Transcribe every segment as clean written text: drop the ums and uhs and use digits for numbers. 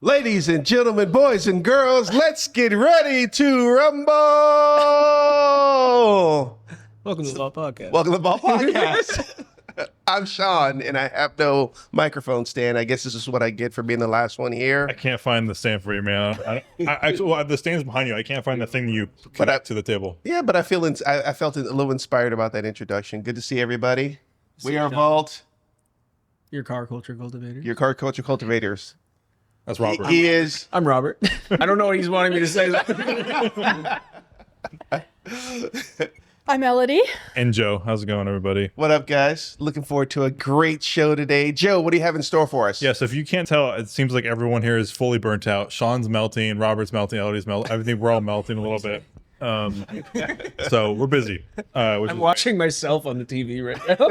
Ladies and gentlemen, boys and girls, let's get ready to rumble. Welcome to the Valt Podcast. Welcome to the Valt Podcast. I'm Sean, and I have no microphone stand. I guess this is what I get for being the last one here. I can't find the stand for you, man. Well, the stand's behind you. I can't find the thing that you connect to the table. Yeah, but I felt a little inspired about that introduction. Good to see everybody. We are Valt, Your car culture cultivator. your car culture cultivators. That's Robert. He is. I'm Robert. I don't know what he's wanting me to say. I'm Elodie. And Joe. How's it going, everybody? What up, guys? Looking forward to a great show today. Joe, what do you have in store for us? Yeah, so if you can't tell, it seems like everyone here is fully burnt out. Sean's melting, Robert's melting, Elodie's melting. Everything, we're all melting a little bit. So we're busy. I'm watching myself on the TV right now.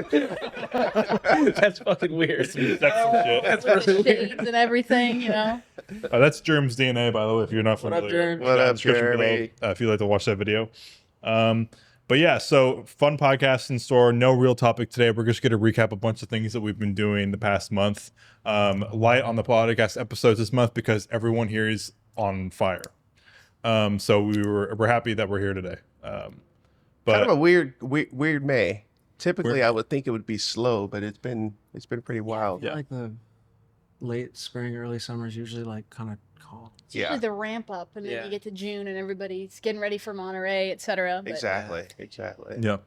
That's fucking weird. That's With shades and everything, you know. That's Germ's DNA, by the way, if you're not familiar. What up, Germ? What up, Description Jeremy? below, if you'd like to watch that video. But yeah, so fun podcast in store. No real topic today. We're just going to recap a bunch of things that we've been doing the past month. Light on the podcast episodes this month because everyone here is on fire. So we're happy that we're here today. But Kind of a weird May. Typically, I would think it would be slow, but it's been pretty wild. Yeah. Like the late spring, early summer is usually like kind of calm. It's usually the ramp up, and then Yeah. you get to June, and everybody's getting ready for Monterey, etc. Exactly. Yeah.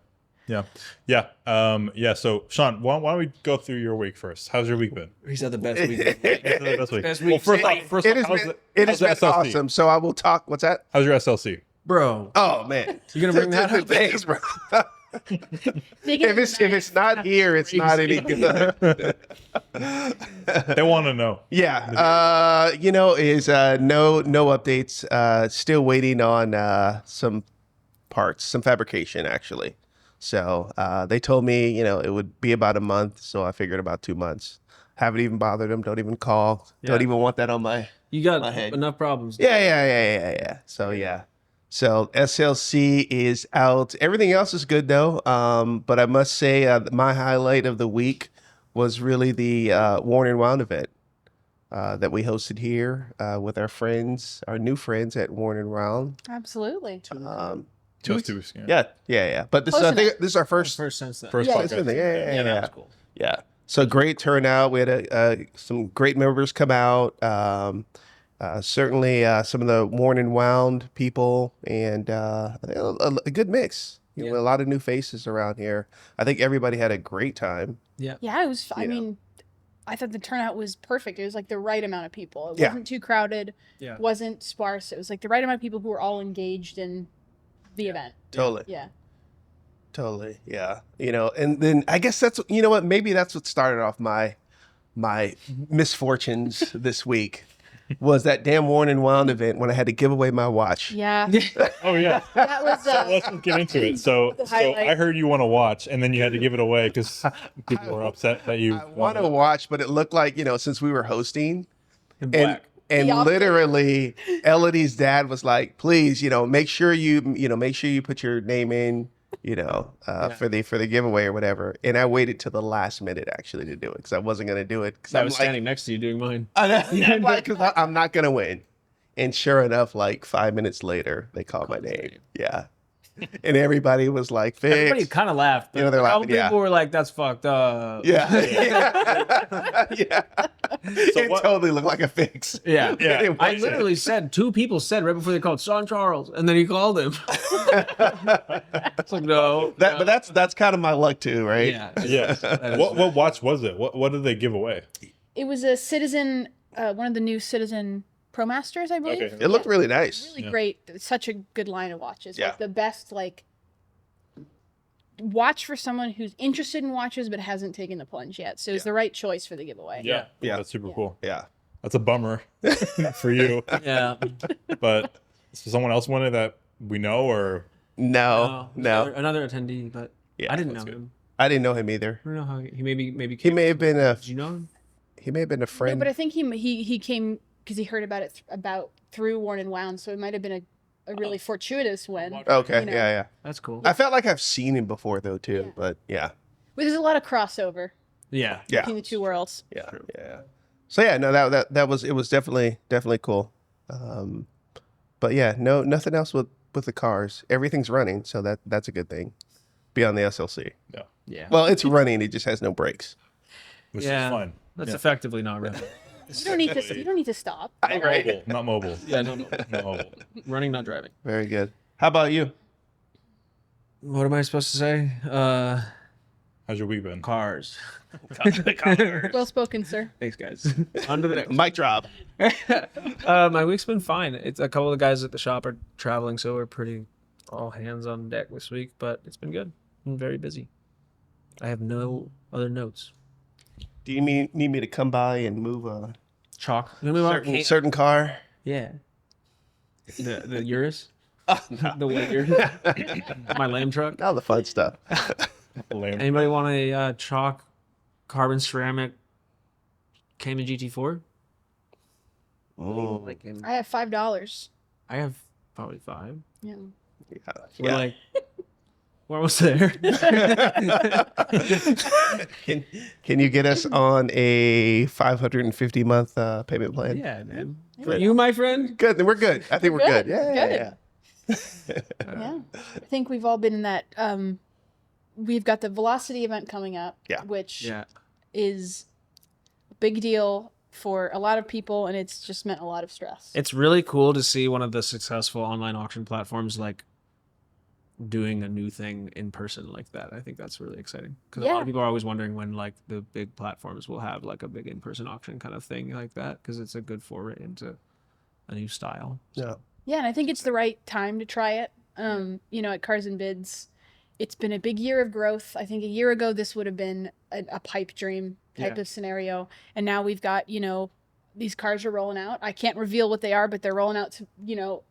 So Sean, why don't we go through your week first? How's your week been? He's had the best week. Best week. Best Well, week. first It off, has been awesome. So I will talk. What's that? How's your SLC? Bro, Oh man, you gonna bring that up? Thanks, bro. If it's not here, it's not any good. They want to know. Yeah. No updates. Still waiting on some parts, some fabrication actually. So they told me, it would be about a month. So I figured about 2 months. Haven't even bothered them. Don't even call. Yeah. Don't even want that on my. You got My head. enough problems. Yeah. So yeah. So SLC is out. Everything else is good though. But I must say my highlight of the week was really the Worn and Wound event that we hosted here with our friends, our new friends at Worn and Wound. Absolutely. 2 weeks. Yeah. Yeah. But this Close I think enough. this is our first. First sense that. First Yeah. podcast. Yeah. That was cool. Yeah. So great turnout. We had some great members come out. Certainly some of the Worn and Wound people and a good mix. Yeah. A lot of new faces around here. I think everybody had a great time. Yeah. Yeah, it was. I You know. mean, I thought the turnout was perfect. It was like the right amount of people. It Yeah. wasn't too crowded. Yeah. Wasn't sparse. It was like the right amount of people who were all engaged in the event. Totally. Yeah. Totally. Yeah. And then I guess that's, what, maybe that's what started off my misfortunes this week was that damn Worn and Wound event when I had to give away my watch. Yeah. Oh yeah. That was. So let's get into it. So The highlight. I heard you want to watch, and then you had to give it away because people were upset that you I want to watch, but it looked like, since we were hosting In and black. The opposite. literally Elodie's dad was like, please, make sure you put your name in, for the giveaway or whatever. And I waited till the last minute actually to do it because I wasn't going to do it. Because I was standing next to you doing mine. I'm not going to win. And sure enough, like 5 minutes later, they called my name. Yeah. And everybody was like, Everybody fixed. kind of laughed. You know, they're a couple laughing, yeah. people were like, "That's fucked up." Yeah. Yeah. It what- totally looked like a fix. Yeah. Yeah. It I was. literally said 2 people said right before they called Sean Charles, and then he called him. It's like no. But that's kind of my luck too, right? Yeah. Yeah. That is- What watch was it? What did they give away? It was a Citizen, one of the new Citizen ProMasters, I believe. Okay. It looked really nice. Really Yeah. great. Such a good line of watches. Yeah. Like the best watch for someone who's interested in watches but hasn't taken the plunge yet. So it's the right choice for the giveaway. Yeah. Yeah. That's super Yeah. cool. Yeah. That's a bummer for you. Yeah. But so someone else wanted that we know, or No. Another attendee, but Yeah, I didn't know that's good. him. I didn't know him either. I don't know how he maybe He came. may have been Did you know him? No, friend. but I think he came because he heard about it through Worn and Wound. So it might have been a really fortuitous win. Okay. you know. Yeah. That's cool. I felt like I've seen him before though too, Yeah. but yeah. Well, there's a lot of crossover Yeah. Yeah. between the two worlds. Yeah. Yeah. So yeah, no, that was it was definitely cool. But yeah, no, nothing else with the cars. Everything's running, so that's a good thing. Beyond the SLC. Yeah. Yeah. Well, it's running. It just has no brakes. Which yeah. is fun. That's Yeah. effectively not running. You don't need to. You don't need to stop. Not mobile. Yeah, no. Not mobile. Running, not driving. Very good. How about you? What am I supposed to say? How's your week been? Cars. Well spoken, sir. Thanks, guys. On to the next. Mic drop. My week's been fine. It's a couple of the guys at the shop are traveling, so we're pretty all hands on deck this week. But it's been good. I'm very busy. I have no other notes. Do you need me to come by and move a Chalk. You know what certain car? Yeah. The Urus. The white Urus. My lame truck. All the fun stuff. Lame. Anybody want a chalk carbon ceramic Cayman GT4? Oh, Like I have $5. I have probably 5. Yeah. We're like, we're almost there. Can you get us on a 550 month payment plan? Yeah, man. For you, my friend. Good. Then we're good. I think we're good. Good. Yeah, Good. yeah. Yeah. I think we've all been in that. We've got the Velocity event coming up, Yeah. which Yeah. is a big deal for a lot of people, and it's just meant a lot of stress. It's really cool to see one of the successful online auction platforms like doing a new thing in person like that. I think that's really exciting because a lot Yeah. of people are always wondering when like the big platforms will have like a big in-person auction kind of thing like that because it's a good foray into a new style. Yeah. Yeah, and I think it's the right time to try it. At Cars and Bids, it's been a big year of growth. I think a year ago this would have been a pipe dream type of scenario, and now we've got these cars are rolling out. I can't reveal what they are, but they're rolling out to,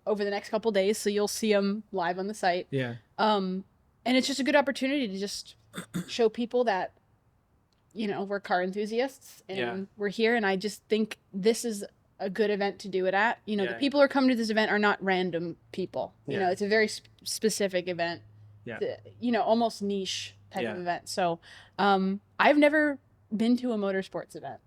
over the next couple days, so you'll see them live on the site. Yeah. And it's just a good opportunity to just show people that we're car enthusiasts and we're here, and I just think this is a good event to do it at. The people who are coming to this event are not random people. It's a very specific event. Yeah. Almost niche type of event. So I've never been to a motorsports event.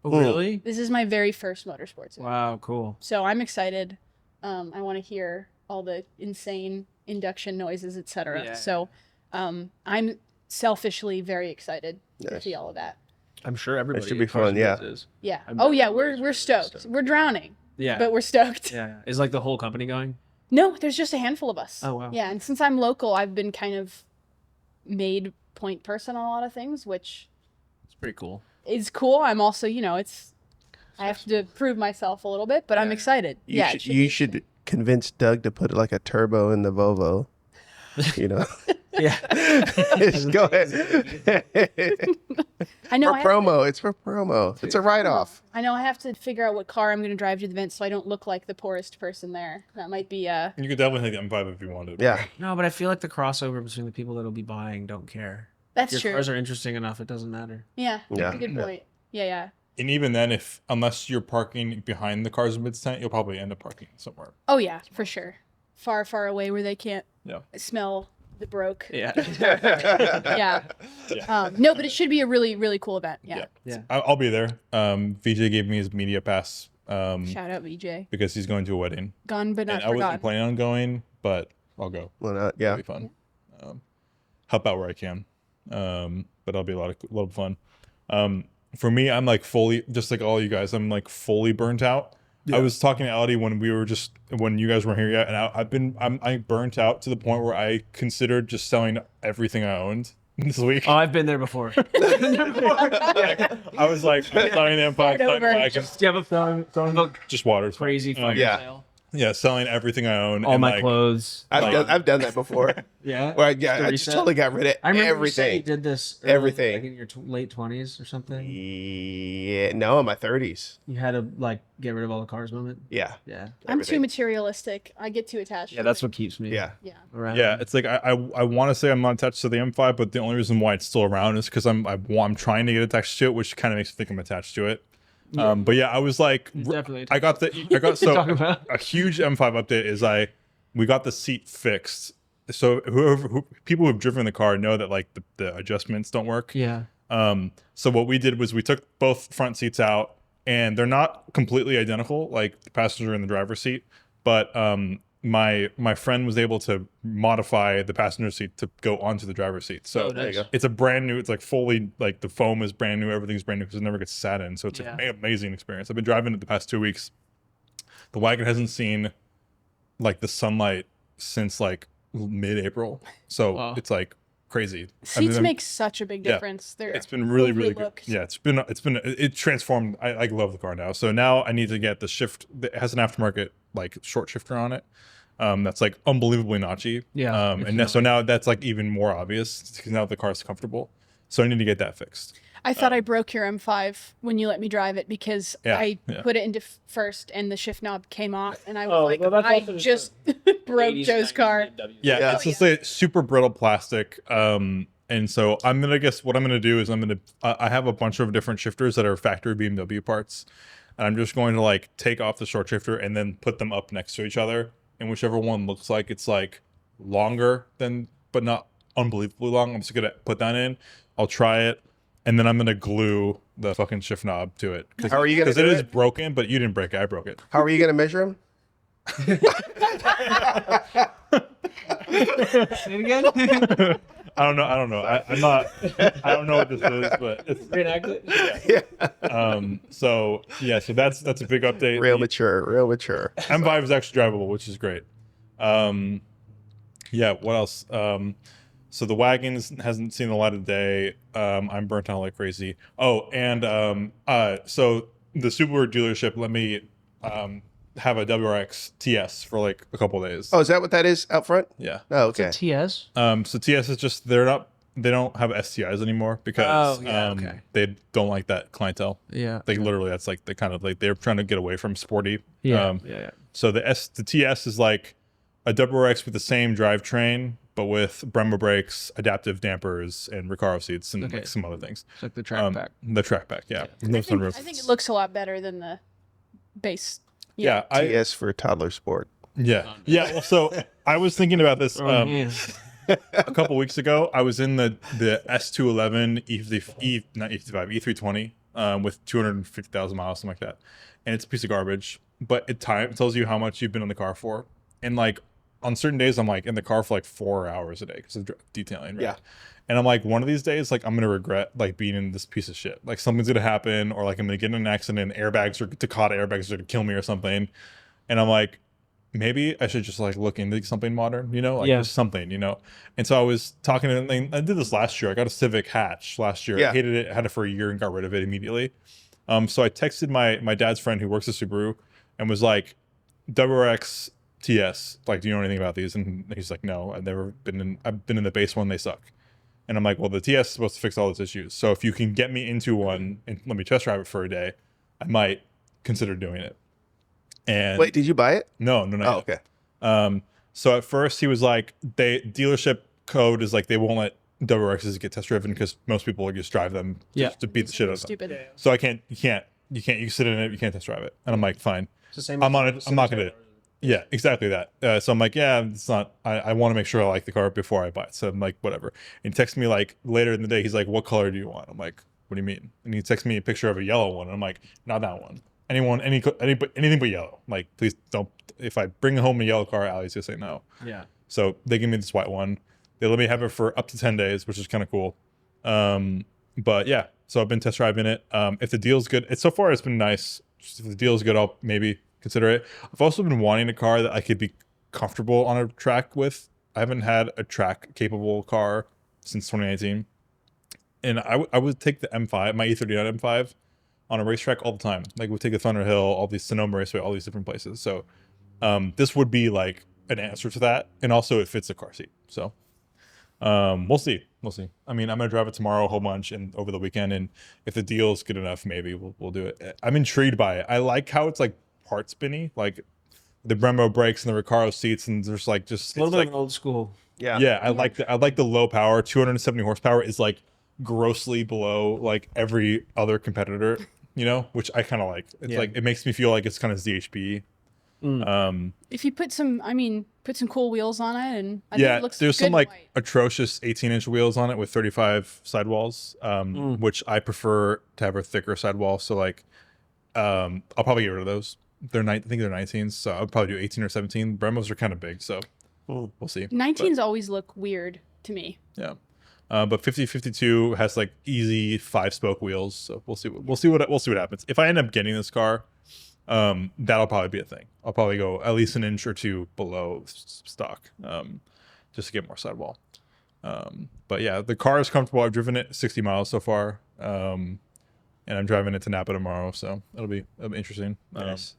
Oh, really? This is my very first motorsports event. Wow, cool. So I'm excited. I want to hear all the insane induction noises, etc. Yeah. So I'm selfishly very excited to Nice. see all of that. I'm sure everybody. It should be at Cars fun, and yeah. Bids is. Yeah. I'm Oh yeah, very we're stoked. We're drowning, Yeah. but we're stoked. Yeah. Is like the whole company going? No, there's just a handful of us. Oh, wow. Yeah, and since I'm local, I've been kind of made point person on a lot of things, which It's pretty cool. is cool. I'm also, I have to prove myself a little bit, but I'm excited. You should convince Doug to put like a turbo in the Volvo. Yeah. Just go ahead. I know. For promo. It's for promo. It's a write-off. I know. I have to figure out what car I'm going to drive to the event, so I don't look like the poorest person there. That might be. You could definitely take the M5 if you wanted. Yeah. No, but I feel like the crossover between the people that'll be buying don't care. That's Your true. cars are interesting enough; it doesn't matter. Yeah. Yeah. That's a good point. Yeah. And even then, unless you're parking behind the Cars and Bids tent, you'll probably end up parking somewhere. Oh yeah, for sure. Far, far away where they can't Yeah. smell the broke. Yeah. Yeah. Yeah. No, but it should be a really, really cool event. Yeah. Yeah. I'll be there. VJ gave me his media pass Shout out VJ. because he's going to a wedding. Gone but not And I wasn't forgotten. planning on going, but I'll go. Well, not, yeah. It'll be fun. Help out where I can. But it'll be a lot of fun. For me, I'm like fully, just like all you guys, I'm like fully burnt out. I was talking to Elodie when you guys weren't here yet, and I'm burnt out to the point where I considered just selling everything I owned this week. Oh, I've been there before. I was like, I'm selling the M5, selling over. wagons, Do you have a phone? just water. Crazy fire Yeah. sale. Yeah, selling everything I own. All and my like, clothes. I've done that before. Yeah. Where I The just reset? totally got rid of I remember you said you everything. did this early, Everything. like in your late 20s or something. Yeah, no, in my 30s. You had to like get rid of all the cars moment. Yeah, Yeah. I'm too everything. materialistic. I get too attached. Yeah, to that's it. what keeps me. yeah. Yeah. Around. Yeah, it's like I want to say I'm not attached to the M5, but the only reason why it's still around is because I'm trying to get attached to it, which kind of makes me think I'm attached to it. But yeah, I was like, Definitely. I got so Talking about? a huge M5 update is we got the seat fixed. So people who've driven the car know that like the adjustments don't work. Yeah. So what we did was we took both front seats out, and they're not completely identical, like the passenger and the driver's seat, but my friend was able to modify the passenger seat to go onto the driver's seat. So There you go. it's a brand new, it's like fully, like the foam is brand new, everything's brand new because it never gets sat in. So it's Yeah. an amazing experience. I've been driving it the past 2 weeks. The wagon hasn't seen like the sunlight since like mid-April. So Wow. it's like crazy. Seats make such a big difference. They're It's been really, really good. overlooked. Yeah, it transformed. I love the car now. So now I need to get the shift. It has an aftermarket like short shifter on it. That's like unbelievably notchy. Yeah, And so now that's like even more obvious because now the car is comfortable. So I need to get that fixed. I thought I broke your M5 when you let me drive it because Yeah, I yeah. put it into first and the shift knob came off and I was Oh, like, well, that's I also just broke 80s, Joe's 90s car. BMW. Yeah, Yeah. it's just like super brittle plastic. And so I'm gonna guess what I'm gonna do is I have a bunch of different shifters that are factory BMW parts, and I'm just going to like take off the short shifter and then put them up next to each other, and whichever one looks like it's like longer than, but not unbelievably long, I'm just gonna put that in. I'll try it, and then I'm gonna glue the fucking shift knob to it. How are you gonna Because it do is it? broken, but you didn't break it. I broke it. How are you gonna measure them? Say it again. I don't know. I'm not. I don't know what this is, but it's Reenact it. Yeah. so yeah. So that's a big update. Real The mature. Real mature. M5 is actually drivable, which is great. Yeah. What else? So the wagons hasn't seen the light of day. I'm burnt out like crazy. Oh, and so the Subaru dealership let me have a WRX TS for like a couple days. Oh, is that what that is out front? Yeah. Oh, okay. TS. So TS is just they don't have STIs anymore because Oh, yeah, okay. they don't like that clientele. Yeah. Like literally, that's like they kind of like they're trying to get away from sporty. Yeah. So the TS is like a WRX with the same drivetrain, but with Brembo brakes, adaptive dampers, and Recaro seats, and Okay. like some other things. It's like the track back. The track pack, yeah. I No think, sunroof. I think it looks a lot better than the base. Yeah, TS for toddler sport. yeah. Well, so I was thinking about this Yeah. a couple weeks ago. I was in the S211 E320 with 250,000 miles, something like that, and it's a piece of garbage. But it tells you how much you've been in the car for, and like on certain days, I'm like in the car for like 4 hours a day because of detailing. Right? Yeah. And I'm like, one of these days, like I'm gonna regret like being in this piece of shit. Like something's gonna happen, or like I'm gonna get in an accident. Takata airbags are gonna kill me or something. And I'm like, maybe I should just like look into something modern, like Yeah. just something, And so I was talking to them. I did this last year. I got a Civic hatch last year. Yeah. I hated it. Had it for a year and got rid of it immediately. So I texted my dad's friend who works at Subaru and was like, WRX TS, like, do you know anything about these? And he's like, no, I've been in the base one. They suck. And I'm like, well, the TS is supposed to fix all those issues. So if you can get me into one and let me test drive it for a day, I might consider doing it. And Wait, did you buy it? no, Oh, okay. so at first he was like, dealership code is like they won't let WRXs get test driven because most people would just drive them to beat the shit out of them. Stupid. So you sit in it, you can't test drive it. And I'm like, fine. It's the same. I'm on it. I'm not gonna. Yeah, exactly that. So I'm like, yeah, it's not. I want to make sure I like the car before I buy it. So I'm like, whatever. And he texts me like later in the day. He's like, what color do you want? I'm like, what do you mean? And he texts me a picture of a yellow one. And I'm like, not that one. Anything but yellow. Like, please don't. If I bring home a yellow car, Allie's gonna say no. Yeah. So they give me this white one. They let me have it for up to 10 days, which is kind of cool. But yeah, so I've been test driving it. If the deal's good, so far it's been nice. Just if the deal's good, I'll maybe consider it. I've also been wanting a car that I could be comfortable on a track with. I haven't had a track capable car since 2019. And I would take the M5, my E39 M5 on a racetrack all the time. Like we'd take the Thunder Hill, all these Sonoma Raceway, all these different places. So this would be like an answer to that. And also it fits a car seat. So we'll see. I mean, I'm gonna drive it tomorrow a whole bunch and over the weekend, and if the deal's good enough, maybe we'll do it. I'm intrigued by it. I like how it's like part spinny, like the Brembo brakes and the Recaro seats, and there's like just A little it's bit like, of an old school. yeah. I like the low power. 270 horsepower is like grossly below like every other competitor, which I kind of like. It's like it makes me feel like it's kind of ZHB. If you put some cool wheels on it, and I think Yeah, it looks there's good some in like white. atrocious 18-inch wheels on it with 35 sidewalls, which I prefer to have a thicker sidewall. So like I'll probably get rid of those. I think they're 19s, so I'll probably do 18 or 17. Bremos are kind of big, so we'll see. 19s always look weird to me. Yeah. But 5052 has like easy 5-spoke wheels, so we'll see what happens. If I end up getting this car, that'll probably be a thing. I'll probably go at least an inch or two below stock, just to get more sidewall. But yeah, the car is comfortable. I've driven it 60 miles so far, and I'm driving it to Napa tomorrow, so it'll be interesting. Nice.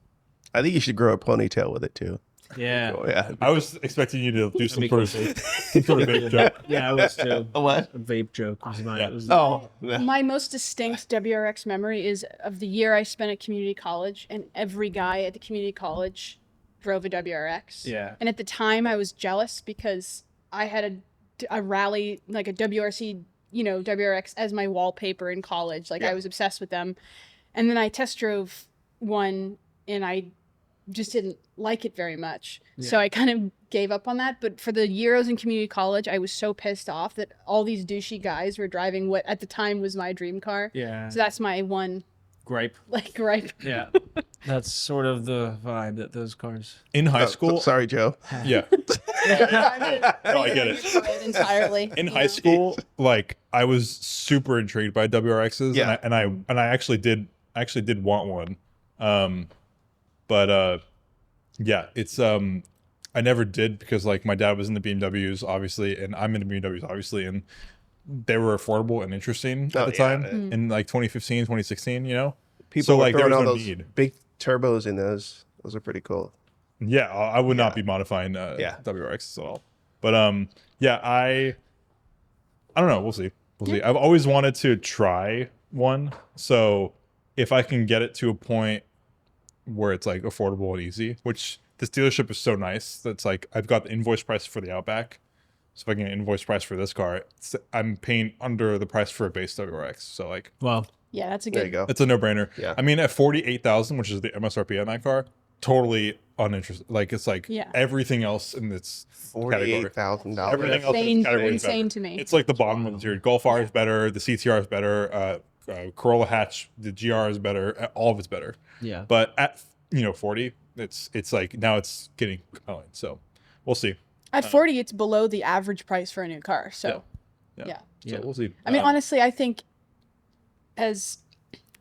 I think you should grow a ponytail with it too. Yeah. Oh, yeah. I was expecting you to do some be sort of vape joke. Yeah, I was too. A what? A vape joke was mine. Yeah. It was, Oh, My most distinct WRX memory is of the year I spent at community college, and every guy at the community college drove a WRX. yeah. And at the time, I was jealous because I had a rally, like a WRC, WRX as my wallpaper in college. Like, Yeah. I was obsessed with them. And then I test drove one, and I just didn't like it very much. Yeah. So I kind of gave up on that. But for the year I was in community college, I was so pissed off that all these douchey guys were driving what at the time was my dream car. Yeah. So that's my one, Gripe. gripe. Yeah. That's sort of the vibe that those cars. In high school, sorry, Joe. yeah. No, I get it. Entirely. In high school, like I was super intrigued by WRXs, Yeah. and I actually did want one, but yeah, it's I never did because like my dad was in the BMWs obviously, and I'm in the BMWs obviously, and they were affordable and interesting at the time in like 2015, 2016, People So, were like, there throwing was all no those need. big turbos in those. Those are pretty cool. Yeah, I would not be modifying WRXs at all. But yeah, I don't know. We'll see. I've always wanted to try one. So if I can get it to a point where it's like affordable and easy, which this dealership is so nice. That's like I've got the invoice price for the Outback. So if I can get an invoice price for this car, I'm paying under the price for a base WRX. So like Wow. Yeah, that's a There you good. go. it's a no-brainer. Yeah. I mean, at 48,000, which is the MSRP on that car, totally uninterested. Like it's like Yeah. everything else in this category. $48,000. Everything else in Insane, this category is insane better. to me. It's like the bottom of the tier. Golf R is better. The CTR is better. Corolla hatch, the GR is better. All of it's better. Yeah. But at 40, it's like now it's getting compelling. So we'll see. At 40, it's below the average price for a new car. So, Yeah. yeah. So we'll see. I mean, honestly, I think as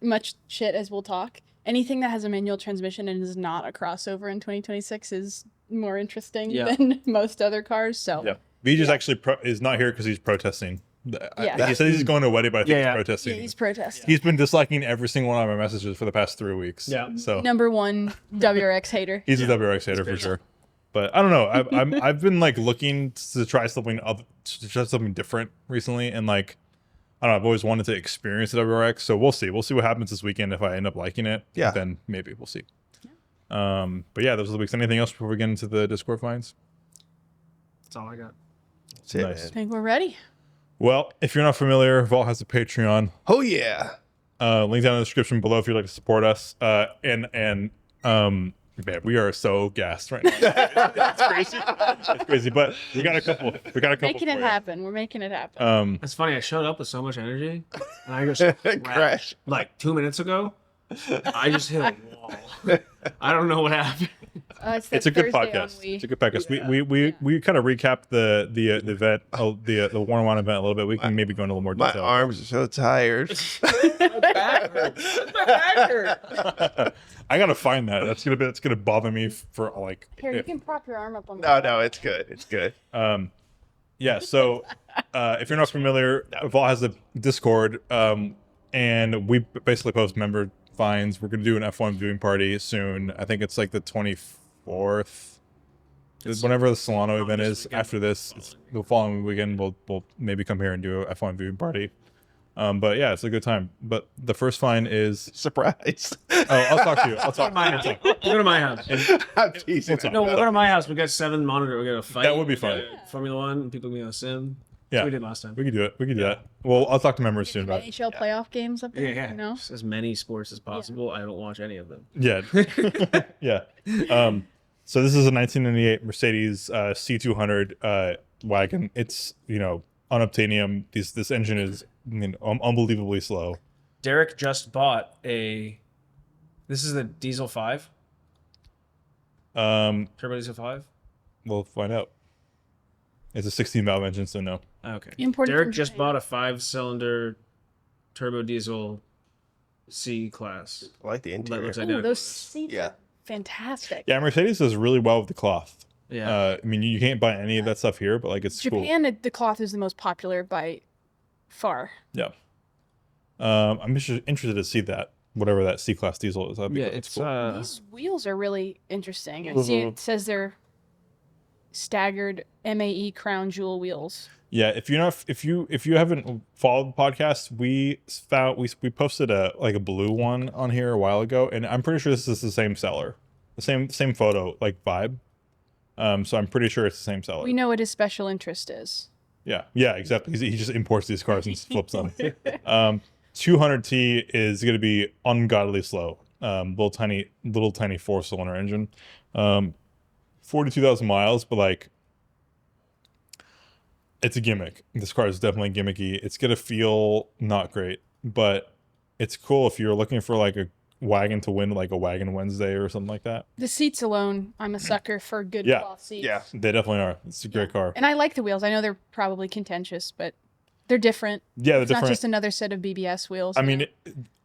much shit as we'll talk, anything that has a manual transmission and is not a crossover in 2026 is more interesting Yeah. than most other cars. So, Yeah. Vijay's actually is not here because he's protesting. Yeah. He said he's going to a wedding, but I think Yeah. he's protesting. yeah, he's protesting. He's been disliking every single one of my messages for the past 3 weeks. Yeah. So Number one WRX hater. he's a WRX hater for sure. But I don't know. I've been like looking to try something different recently, and like I don't know. I've always wanted to experience the WRX, so we'll see. We'll see what happens this weekend. If I end up liking it, Yeah. then maybe we'll see. But yeah, those are the weeks. Anything else before we get into the Discord finds? That's all I got. That's it, Nice. I man. think we're ready. Well, if you're not familiar, Vault has a Patreon. Oh, yeah. Link down in the description below if you'd like to support us. Man, we are so gassed right now. It's crazy. It's crazy, but we got a couple. Making it for you. happen. We're making it happen. It's funny. I showed up with so much energy, and I just Crash. crashed. Like 2 minutes ago, I just hit a wall. I don't know what happened. It's a good podcast. It's a good podcast. We kind of recapped the event, the one-on-one event a little bit. We can maybe go into a little more My detail. arms are so tired. My back hurts. My back hurts. I gotta find that. That's gonna bother me for like. Here, you can prop your arm up on No, it's good. It's good. Yeah. So if you're not familiar, Vault has a Discord, and we basically post member finds. We're gonna do an F1 viewing party soon. I think it's like the 24th. Whenever the Solano event this is weekend. after this, it's the following weekend. We'll maybe come here and do a F1 viewing party. But yeah, it's a good time. But the first fine is Surprise. I'll talk to you. I'll talk. My house. We'll go to my house. I'm teasing. talk. No, we'll go to my house. We got 7 monitor. We got a fight. That would be fun. Formula One. And people can go sim. Yeah. That's what we did last time. We can do it. We can do that. Well, I'll talk to members soon about it. NHL playoff games up there. Yeah. You know? Just as many sports as possible. I don't watch any of them. Yeah. Yeah. So this is a 1998 Mercedes C200 wagon. It's, unobtainium. This engine is unbelievably slow. Derek just bought a This is the Diesel 5, Um, Turbo Diesel 5. we'll find out. It's a 16 valve engine, so no. Okay. Imported Derek from just Japan. bought a 5-cylinder turbo diesel C class. I like the That interior. looks Ooh, identical. those to this. seats Yeah. are fantastic. Yeah, Mercedes does really well with the cloth. Yeah. I mean, you can't buy any of that stuff here, but like it's cool. Japan, the cloth is the most popular by far. Yeah. I'm interested to see that, whatever that C-Class diesel is. Yeah, it's cool. These wheels are really interesting. I see it says they're staggered MAE crown jewel wheels. Yeah, if you haven't followed the podcast, we posted a blue one on here a while ago, and I'm pretty sure this is the same seller, the same photo like vibe. So I'm pretty sure it's the same seller. We know what his special interest is. Yeah, exactly. He just imports these cars and flips them. 200T is going to be ungodly slow. Little tiny 4-cylinder engine. 42,000 miles, but like it's a gimmick. This car is definitely gimmicky. It's going to feel not great, but it's cool if you're looking for like a wagon to win, like a Wagon Wednesday or something like that. The seats alone, I'm a sucker for good Yeah. cloth seats. Yeah. They definitely are. It's a great car. And I like the wheels. I know they're probably contentious, but they're different. Yeah, they're It's not different. just another set of BBS wheels. I mean,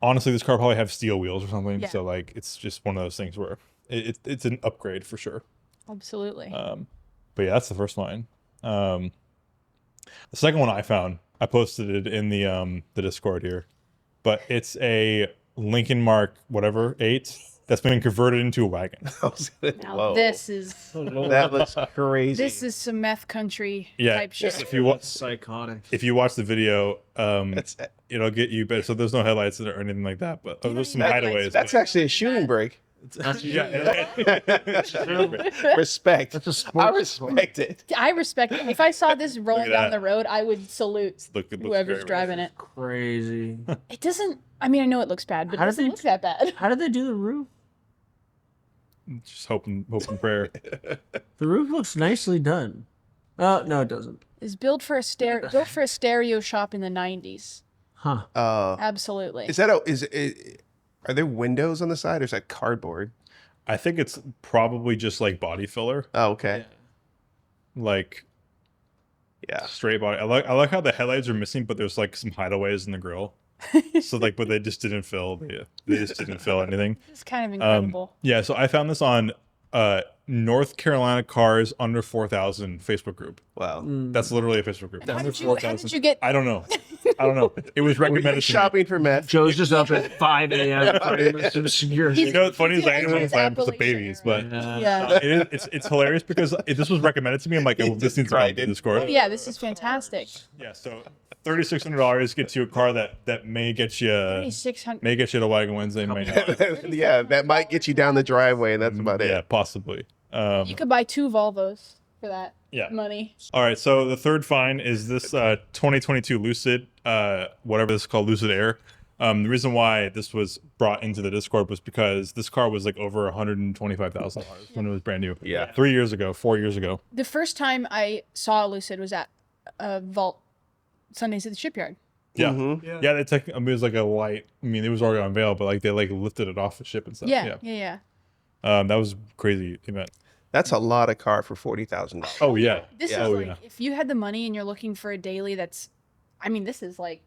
honestly, this car probably have steel wheels or something. Yeah. So like, it's just one of those things where it's an upgrade for sure. Absolutely. But yeah, that's the first one. The second one I found, I posted it in the Discord here, but it's a Lincoln Mark whatever 8 that's been converted into a wagon. Now Whoa. this is That looks crazy. this is some meth country Yeah, type shit. if you watch Psychotic. the video, That's it'll get you better. So there's no headlights or anything like that, but there's some That- hideaways. that's actually a shooting brake. Yeah, Respect. That's a I sports respect it. I respect it. If I saw this rolling down that. the road, I would salute it looks whoever's very driving it. crazy. It doesn't. I mean, I know it looks bad, but it How did doesn't they- look that bad. How did they do the roof? Just hoping prayer. The roof looks nicely done. No, it doesn't. It's built for a stereo shop in the '90s. Huh. Absolutely. Is that are there windows on the side or is that cardboard? I think it's probably just like body filler, Oh, okay. like Yeah. straight body. I like how the headlights are missing, but there's like some hideaways in the grill. So like, but they just didn't fill. They just didn't fill anything. It's kind of incredible. Yeah. So I found this on North Carolina Cars Under 4,000 Facebook group. Wow. That's literally a Facebook group. how, Under did you get? I don't know. It was recommended to me. Shopping for meth. Joe's just up at 5 a.m. to security. You know what's funny is I He's didn't his plan for the Appalachian babies, era. but Yeah. it's hilarious because this was recommended to me. I'm like, oh, this needs to Right, be in Discord. Yeah, this is fantastic. Yeah, so $3,600 gets you a car that may get you 3,600. to Wagon Wednesday. May not. Yeah, that might get you down the driveway, and that's about Yeah, it. possibly. You could buy 2 Volvos for that Yeah. money. All right, so the third find is this 2022 Lucid, whatever this is called, Lucid Air. The reason why this was brought into the Discord was because this car was like over $125,000 when it was brand new. Yeah. 4 years ago. The first time I saw a Lucid was at Valt Sundays at the shipyard. Yeah. Mhm. Yeah, they took. I mean, it was like a light. I mean, it was already on veil, but like they like lifted it off the ship and stuff. Yeah. That was a crazy event. That's a lot of car for $40,000. Oh yeah. This Yeah. is Oh, like yeah. if you had the money and you're looking for a daily that's, I mean, this is like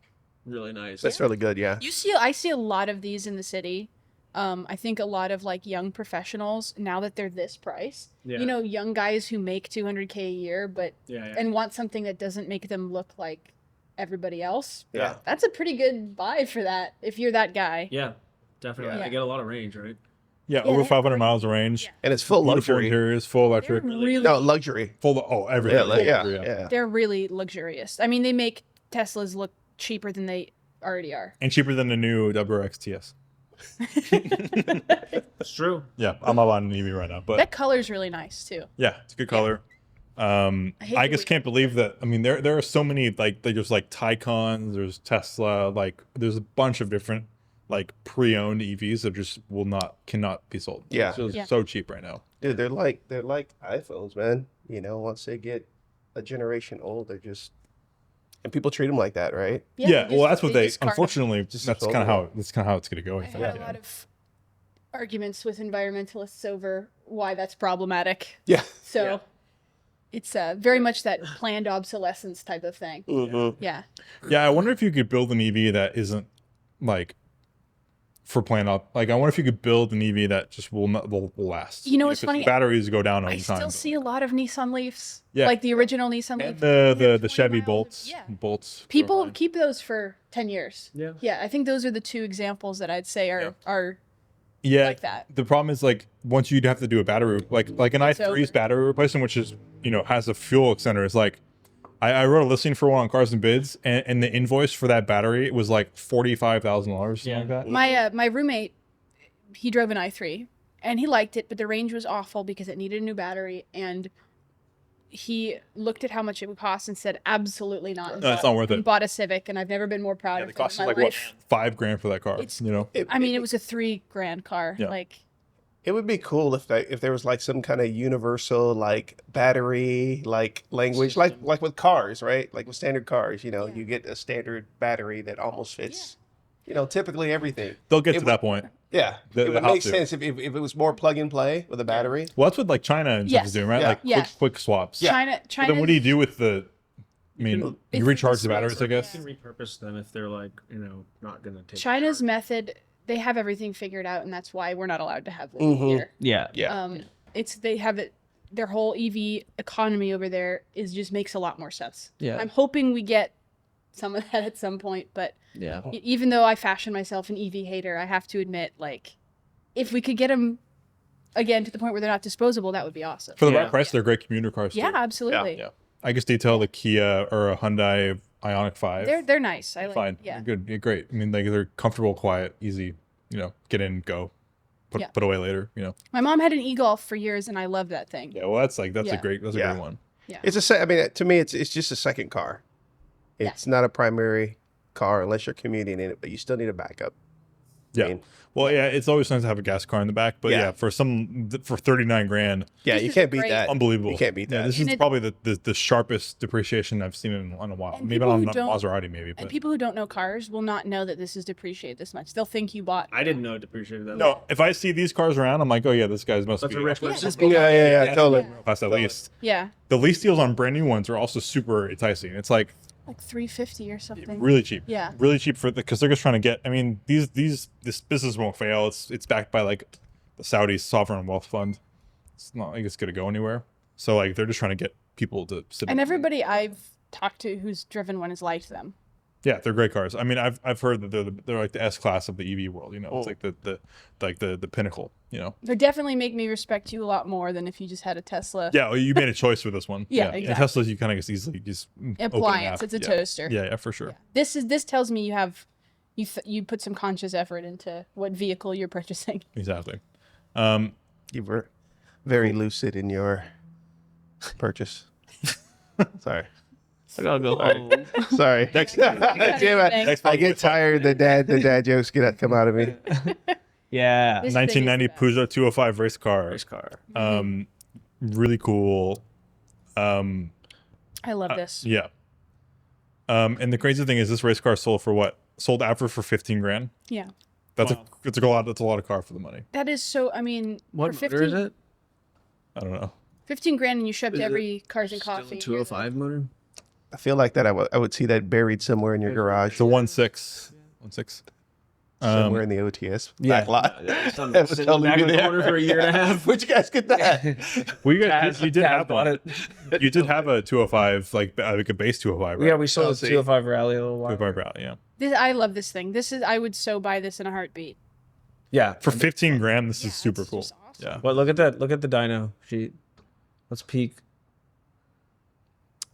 Really nice. That's really good. Yeah. I see a lot of these in the city. I think a lot of like young professionals now that they're this price, Yeah. you know, young guys who make 200K a year, but Yeah. and want something that doesn't make them look like everybody else. Yeah. That's a pretty good buy for that if you're that guy. Yeah. Definitely. Yeah. They get a lot of range, right? Yeah, Yeah, over they- 500 miles of range. Yeah. And it's full Beautiful luxury. interiors, full They're electric, really, No, luxury. everything. Yeah, like, yeah, Full- yeah. they're really luxurious. I mean, they make Teslas look cheaper than they already are. And cheaper than the new WRX TS. It's true. Yeah, I'm not on an EV right now, but That color's really nice too. yeah, it's a good color. hate I the just way- can't believe that. I mean, there are so many there's like Taycons, there's Tesla, like there's a bunch of different like pre-owned EVs that just cannot be sold. Yeah. it's just Yeah. so cheap right now. Dude, they're like iPhones, man. You know, once they get a generation old, they're just and people treat them like that, right? Yeah, well, that's what they. discard them. Unfortunately, Just that's sold kind of them. how it's kind of how it's gonna go. I I think. had a lot of arguments with environmentalists over why that's problematic. Yeah. So it's very much that planned obsolescence type of thing. Mm-hmm. Yeah. Yeah, I wonder if you could build an EV that isn't like for plan up. Like, I wonder if you could build an EV that just will last. You know what's 'cause funny? Batteries go down over I time. still see a lot of Nissan Leafs. Yeah. Like the original Nissan And Leaf. the 20 Chevy miles. Bolts. Yeah. Bolts. People keep those for 10 years. Yeah. Yeah, I think those are the two examples that I'd say are Yeah, like that. the problem is like once you'd have to do a battery like an It's i3's over. battery replacement, which is has a fuel extender. It's like I wrote a listing for one on Cars and Bids, and the invoice for that battery was like $45,000. Something like that. My roommate, he drove an i3 and he liked it, but the range was awful because it needed a new battery, and he looked at how much it would cost and said absolutely not. No, it's not worth And it. bought a Civic, and I've never been more proud Yeah, of it him in costs my like life. what $5,000 for that car. It's- It I mean, it was a $3,000 car. Yeah. Like, would be cool if there was like some kind of universal like battery like language like with cars, right? Like with standard cars, Yeah. you get a standard battery that almost fits, typically everything. They'll get it to would- that point. Yeah, They it would have make to. sense if it was more plug and play with a battery. Well, that's what like China and stuff Yes. is doing, right? Yeah. Like Yeah. quick swaps. China. But then what do you do with the? I mean, can- you recharge the batteries, I guess. You can repurpose them if they're like, not gonna take. China's method, they have everything figured out, and that's why we're not allowed to have this Mhm. here. Yeah. Yeah, They have it. Their whole EV economy over there just makes a lot more sense. Yeah. I'm hoping we get some of that at some point, but Yeah. even though I fashion myself an EV hater, I have to admit, like, if we could get them again to the point where they're not disposable, that would be awesome. For the Yeah. right price, they're great commuter cars. Yeah, too. absolutely. Yeah. I guess detail the Kia or a Hyundai Ioniq 5. They're nice. I like. Fine. Yeah. They're good. They're great. I mean, like they're comfortable, quiet, easy. Get in, go, Yeah. put away later. My mom had an e-Golf for years, and I loved that thing. Yeah. Well, that's a Yeah. great Yeah. one. I mean, to me, it's just a second car. It's not a primary car unless you're commuting in it, but you still need a backup. Yeah. I mean, Well, yeah. It's always nice to have a gas car in the back, but Yeah. yeah, for $39,000, yeah, This you is can't beat great. that. unbelievable. You can't beat Yeah, that. this And is it- probably the sharpest depreciation I've seen in a while. And Maybe people on who don't- Maserati, maybe. And But people who don't know cars will not know that this is depreciated this much. They'll think you bought. I didn't know it depreciated that. no, if I see these cars around, I'm like, oh yeah, this guy's must That's be a rich up person. Yeah, totally. past at least. Yeah, The lease deals on brand new ones are also super enticing. It's like like $350 or something. really cheap. Yeah. Really cheap because they're just trying to get. I mean, this business won't fail. It's backed by like the Saudi sovereign wealth fund. It's not like it's gonna go anywhere. So like they're just trying to get people to sit. And in. everybody I've talked to who's driven one has liked them. Yeah, they're great cars. I mean, I've heard that they're like the S class of the EV world. It's Oh. like the pinnacle. They definitely make me respect you a lot more than if you just had a Tesla. Yeah, well, you made a choice with this one. Yeah, And exactly. Teslas, you kind of easily just open the Appliance. app. It's a Yeah. toaster. Yeah, for sure. Yeah. This tells me you put some conscious effort into what vehicle you're purchasing. Exactly. You were very lucid in your purchase. Sorry. I gotta go home. Sorry. Next, Damn it. I get tired. The dad jokes come out of me. Yeah. This thing is 1990 the best. Peugeot 205 race car. Race car. Really cool. I love this. Yeah. And the crazy thing is, this race car sold for what? Sold after for 15 grand. Yeah. That's Wow. That's a lot. That's a lot of car for the money. That is so, I mean, What for motor is it? I don't know. 15 grand and you show up Is to it every Cars and Still Coffee. a 205 motor. I feel like that I would see that buried somewhere in your garage, It's a 1.6. 1.6. somewhere in the OTS back lot. It's on That was sit in the totally back of me the there. corner for a year and a half. Where'd you guys get that? Well, you did have bought one. it. You did have a 205, like a base 205, right? Yeah, we sold Oh, a see. 205 Rally a little while. 205 Rally, yeah. I love this thing. I would so buy this in a heartbeat. Yeah. For 15 grand, this Yeah, is super that's cool. just awesome. Yeah. Well, look at that. Look at the dyno sheet. Let's peek.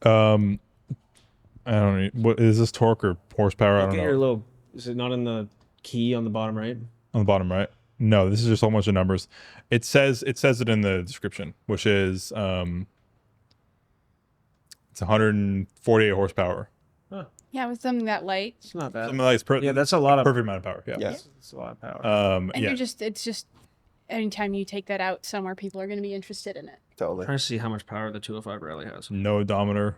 I don't know. What is this, torque or horsepower? I Look don't at know. your little. Is it not in the key on the bottom right? On the bottom right. No, this is just a whole bunch of numbers. It says it in the description, which is it's 148 horsepower. Yeah, with something that light. It's not bad. Something like it's Yeah, that's a lot of. perfect amount of power. Yeah. Yeah. That's a lot of power. And Yeah. it's just, anytime you take that out somewhere, people are going to be interested in it. Totally. trying to see how much power the 205 Rally has. No odometer.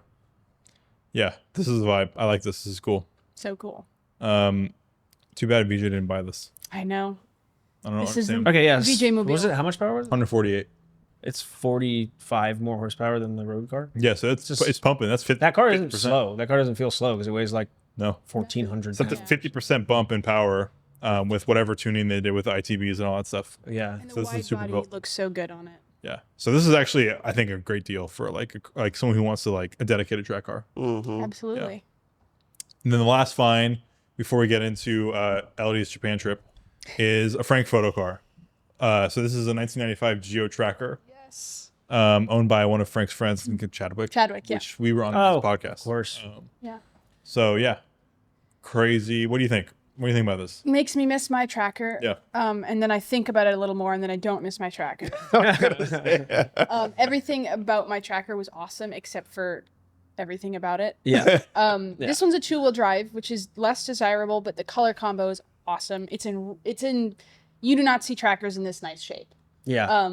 Yeah, this is the vibe. I like this. This is cool. So cool. Too bad VJ didn't buy this. I know. I don't know. This is Same. Okay, yeah. VJ Mobile. Was it? How much power was it? 148. It's 45 more horsepower than the road car. Yeah, so it's pumping. That's 50. That car isn't 50%. slow. That car doesn't feel slow because it weighs like No, 1,400 it's up to pounds. 50% bump in power with whatever tuning they did with ITBs and all that stuff. Yeah. And the So this is wide super body cool. looks so good on it. Yeah. So this is actually, I think, a great deal for like someone who wants to like a dedicated track car. Mm-hmm. Absolutely. And then the last find before we get into Elodie's Japan trip is a Frank photo car. So this is a 1995 Geo Tracker. Yes. Owned by one of Frank's friends, Chadwick. Chadwick, yeah. Which we were on Oh, this podcast. of course. Yeah. So yeah, crazy. What do you think? What do you think about this? Makes me miss my tracker. Yeah. And then I think about it a little more, and then I don't miss my tracker. Everything about my tracker was awesome, except for everything about it. Yeah. This one's a 2-wheel drive, which is less desirable, but the color combo is awesome. It's in. You do not see trackers in this nice shape. Yeah.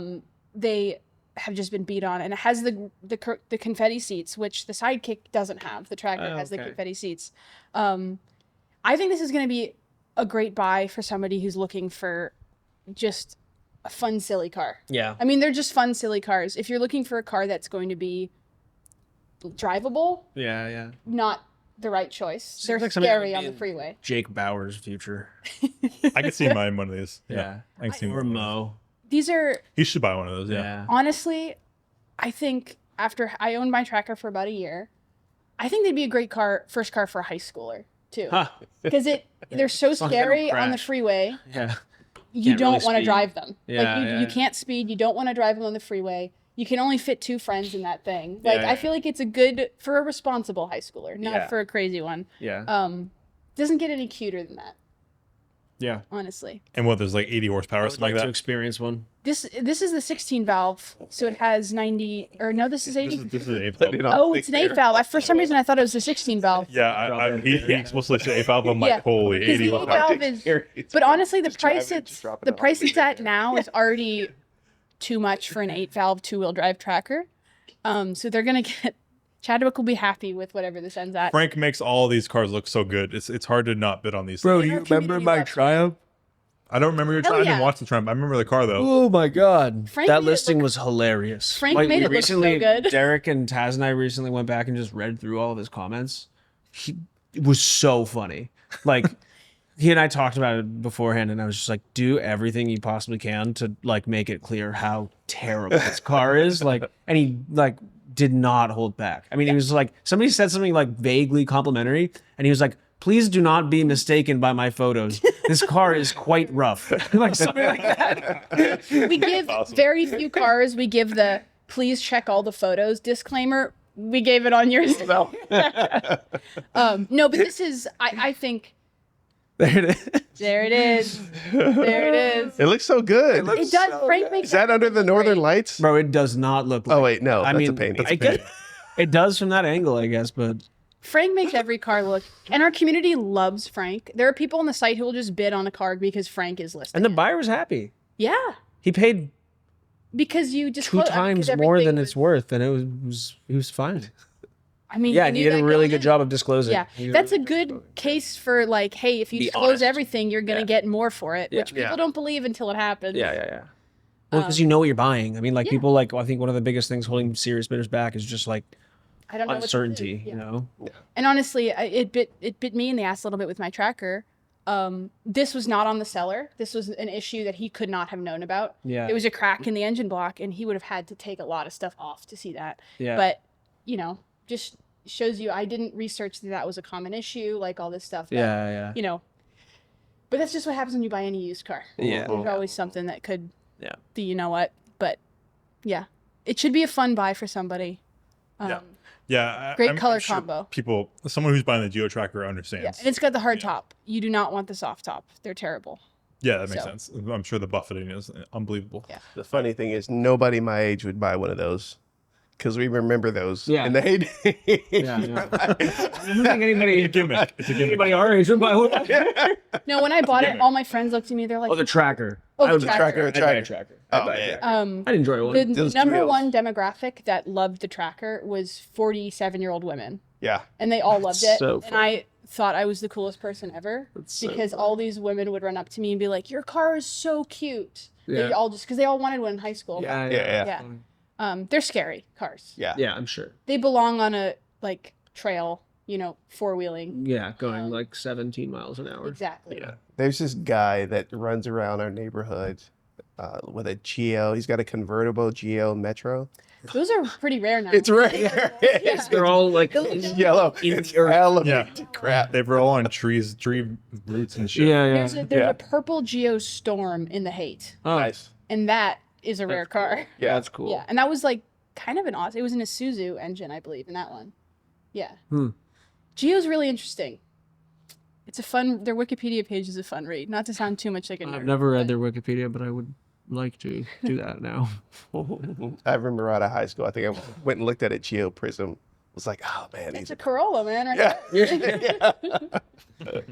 They have just been beat on, and it has the confetti seats, which the Sidekick doesn't have. The tracker has the okay. confetti seats. I think this is going to be a great buy for somebody who's looking for just a fun, silly car. Yeah. I mean, they're just fun, silly cars. If you're looking for a car that's going to be drivable, Yeah. Yeah. not the right choice. They're like something that scary would on be the in- freeway. Jake Bauer's future. I could see buying one of these. Yeah. I can see Or one. Mo. These are, He should buy one of those. Yeah. Yeah. honestly, I think after I owned my tracker for about a year, I think they'd be a great first car for a high schooler too. Huh. Because they're so long as they don't scary on the crash. freeway. Yeah. You Can't don't really want to speed. drive them. Yeah, like you yeah. can't speed. You don't want to drive them on the freeway. You can only fit 2 friends in that thing. Like Yeah, I feel like it's a good for a responsible high schooler, not Yeah. for a crazy one. Yeah. Doesn't get any cuter than that, Yeah. honestly. And what? There's like 80 horsepower, I would something like like to that. experience one. This is the 16 valve, so it has 90 or no, this is 80. This is an 8 Let it valve. all Oh, it's an 8 valve. For some reason I thought it was a 16 valve. Yeah, he explicitly said 8 valve. I'm like, Yeah. holy, Because 80 the 8 horsepower. valve is, but honestly, the price it's at now is already too much for an 8 valve 2-wheel drive tracker. So they're gonna get Chadwick will be happy with whatever this ends at. Frank makes all these cars look so good. It's hard to not bid on these. Bro, do you remember my Triumph? I don't remember your Hell Triumph. I yeah. didn't watch the Triumph. I remember the car though. Oh my god. Frank That made it listing look- was hilarious. Frank Like, made we it look so recently, good. Derek and Taz and I recently went back and just read through all of his comments. It was so funny. Like he and I talked about it beforehand, and I was just like, do everything you possibly can to like make it clear how terrible this car is. Like, and he like did not hold back. I mean, he was like, somebody said something like vaguely complimentary, and he was like, please do not be mistaken by my photos. This car is quite rough. Like something like that. We give very few cars. We give the please check all the photos disclaimer. We gave it on yours. No, but this is. I think There it is. there it is. There it is. It looks so good. It does. Frank makes Is that under the northern great. lights? Bro, it does not look like Oh wait, no, I that's mean, a painting. I get it does from that angle, I guess, but Frank makes every car look, and our community loves Frank. There are people on the site who will just bid on a car because Frank is listed. and the buyer was happy. Yeah, He paid because you just 2 times more than it's worth, and he was fine. I mean, Yeah, you and knew he did that a really going good in. job of disclosing. Yeah, He did that's a really good job. case for like, hey, if you Be disclose honest. everything, you're gonna Yeah. get more for it, Yeah. which people Yeah. don't believe until it happens. Yeah. Well, because you know what you're buying. I mean, like Yeah. people like I think one of the biggest things holding serious bidders back is just like I don't know what to do. uncertainty. Yeah. You know. And honestly, it bit me in the ass a little bit with my tracker. This was not on the seller. This was an issue that he could not have known about. Yeah. It was a crack in the engine block, and he would have had to take a lot of stuff off to see that. Yeah. But just shows you I didn't research that was a common issue, like all this stuff. But, Yeah. But that's just what happens when you buy any used car. Yeah. There's always something that could Yeah. be, you know what. But yeah, it should be a fun buy for somebody. Yeah. Yeah, Great I'm color sure combo. People, someone who's buying the Geo Tracker understands. Yeah, and it's got the hard Yeah. top. You do not want the soft top. They're terrible. Yeah, that makes So. sense. I'm sure the buffeting is unbelievable. Yeah. The funny thing is, nobody my age would buy one of those because we remember those Yeah. in the heyday. Yeah. I don't think anybody, It's a gimmick. It's a gimmick. anybody our age would buy one. No, when I bought it, all my friends looked at me. They're like, Oh, the tracker. Oh, the I would tracker. I'd buy a tracker. Oh, I'd buy a yeah. tracker. I'd enjoy one. the Those number wheels. one demographic that loved the tracker was 47-year-old women. Yeah. And they all loved it. So and I thought I was the coolest person ever so because all these women would run up to me and be like, "Your car is so cute." They Yeah. all just because they all wanted one in high school. Yeah. They're scary cars. Yeah. Yeah, I'm sure. They belong on a like trail, four-wheeling. Yeah, going like 17 miles an hour. Exactly. Yeah. There's this guy that runs around our neighborhood with a Geo. He's got a convertible Geo Metro. Those are pretty rare now. It's rare. Yeah. They're all like It's yellow. It's Or- elevated crap. They roll on tree roots and shit. yeah. There's Yeah. a purple Geo Storm in the Haight, Oh, Nice. and that is a rare car. Yeah. that's cool. Yeah, and that was like kind of an awesome. It was an Isuzu engine, I believe, in that one. Yeah. Geo's really interesting. It's a fun. Their Wikipedia page is a fun read. Not to sound too much like a nerd. I've never read but- their Wikipedia, but I would like to do that now. I remember out of high school, I think I went and looked at a Geo Prism. Was like, oh man, It's these a Corolla, man. Right yeah. there.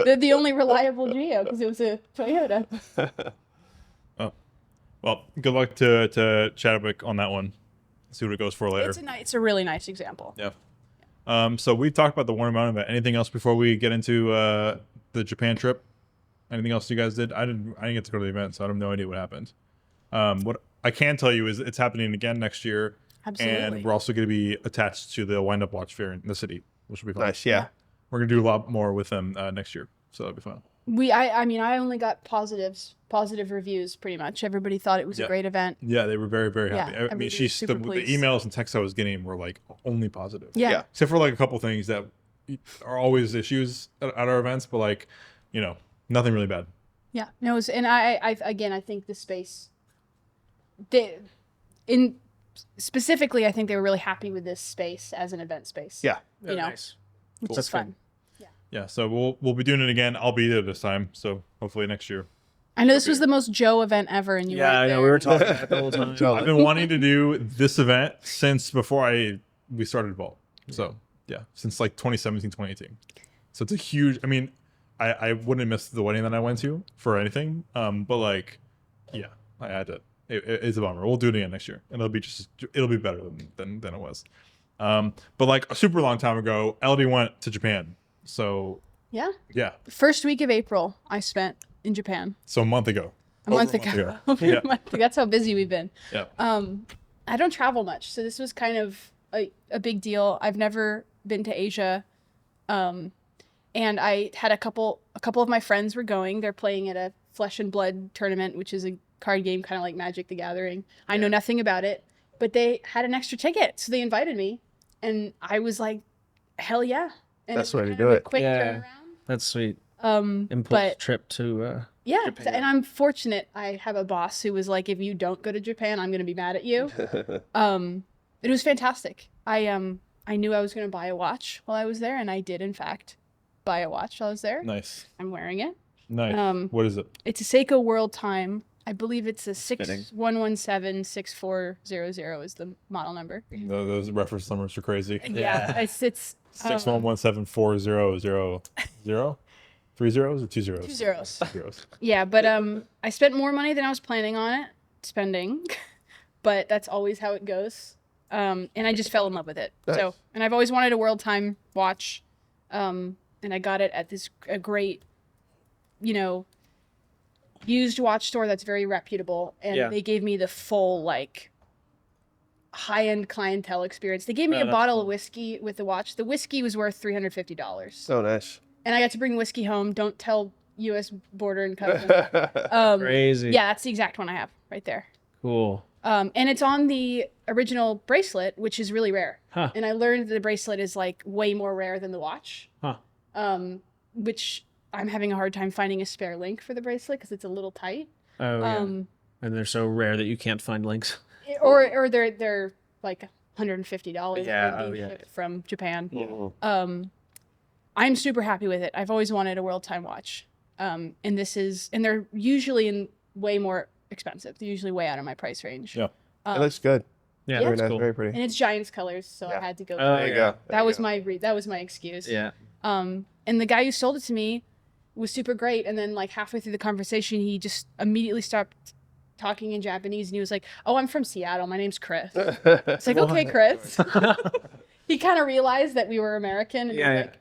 They're the only reliable Geo because it was a Toyota. Well, good luck to Chadwick on that one. See what it goes for later. It's a really nice example. Yeah. So we've talked about the Warner Mountain event. Anything else before we get into the Japan trip? Anything else you guys did? I didn't get to go to the event, so I have no idea what happened. What I can tell you is it's happening again next year. Absolutely. And we're also going to be attached to the Wind Up Watch Fair in the city, which will be fun. Nice, yeah. We're going to do a lot more with them next year, so that'll be fun. I mean, I only got positive reviews pretty much. Everybody thought it was a Yeah. great event. Yeah, they were very, very Yeah, happy. I mean, everybody she's was super the pleased. emails and texts I was getting were like only positive. Yeah. Yeah. Except for like a couple things that are always issues at our events, but like, nothing really bad. Yeah. No, and I think the space, specifically, I think they were really happy with this space as an event space. Yeah. You know, nice. which That's is fun. Yeah, so we'll be doing it again. I'll be there this time, so hopefully next year. I know this was the most Joe event ever, and you Yeah, weren't I know. there. We were talking about it the whole time. So- I've been wanting to do this event since before we started Vault. So yeah, since like 2017, 2018. So it's a huge. I mean, I wouldn't miss the wedding that I went to for anything. But like, yeah, I had to. It's a bummer. We'll do it again next year, and it'll be better than it was. But like a super long time ago, Elodie went to Japan. So Yeah. yeah, The first week of April, I spent in Japan. so a month ago. A month ago. Over Yeah. a month ago. That's how busy we've been. Yeah. I don't travel much, so this was kind of a big deal. I've never been to Asia, and I had a couple of my friends were going. They're playing at a Flesh and Blood tournament, which is a card game kind of like Magic the Gathering. I know nothing about it, but they had an extra ticket, so they invited me, and I was like, hell yeah! And That's it's the way to kind do of a it. Quick Yeah. turnaround. That's sweet. Impulse But trip to yeah, Japan. and I'm fortunate. I have a boss who was like, if you don't go to Japan, I'm going to be mad at you. It was fantastic. I knew I was going to buy a watch while I was there, and I did in fact buy a watch while I was there. Nice. I'm wearing it. Nice. What is it? It's a Seiko World Time. I believe it's a Fitting. 6117-6400 is the model number. Those reference numbers are crazy. Yeah, it's 6117400 3 zeros or 2 zeros? 2 zeros. 2 zeros. Yeah, but I spent more money than I was planning on spending, but that's always how it goes. And I just fell in love with it. Nice. So, and I've always wanted a World Time watch, and I got it at a great, used watch store that's very reputable, and Yeah. they gave me the full like high-end clientele experience. They gave me a that's bottle cool. of whiskey with the watch. The whiskey was worth $350. So nice. And I got to bring whiskey home. Don't tell U.S. Border and Customs. crazy. Yeah, that's the exact one I have right there. Cool. And it's on the original bracelet, which is really rare. Huh. And I learned that the bracelet is like way more rare than the watch. Huh. Which I'm having a hard time finding a spare link for the bracelet because it's a little tight. Oh yeah. Um, And they're so rare that you can't find links. or they're like $150 Yeah, being oh, yeah. shipped from Japan. Mhm. I'm super happy with it. I've always wanted a World Time watch. And they're usually way more expensive. They're usually way out of my price range. Yeah. It looks good. Yeah, Very that's nice. cool. Very pretty. And it's Giants colors, so I Yeah. had to go. Oh, There you yeah. go. There that you was go. that was my excuse. Yeah. And the guy who sold it to me was super great. And then like halfway through the conversation, he just immediately stopped talking in Japanese, and he was like, "Oh, I'm from Seattle. My name's Chris." It's like, okay, Chris. He kind of realized that we were American, and Yeah, was yeah. like,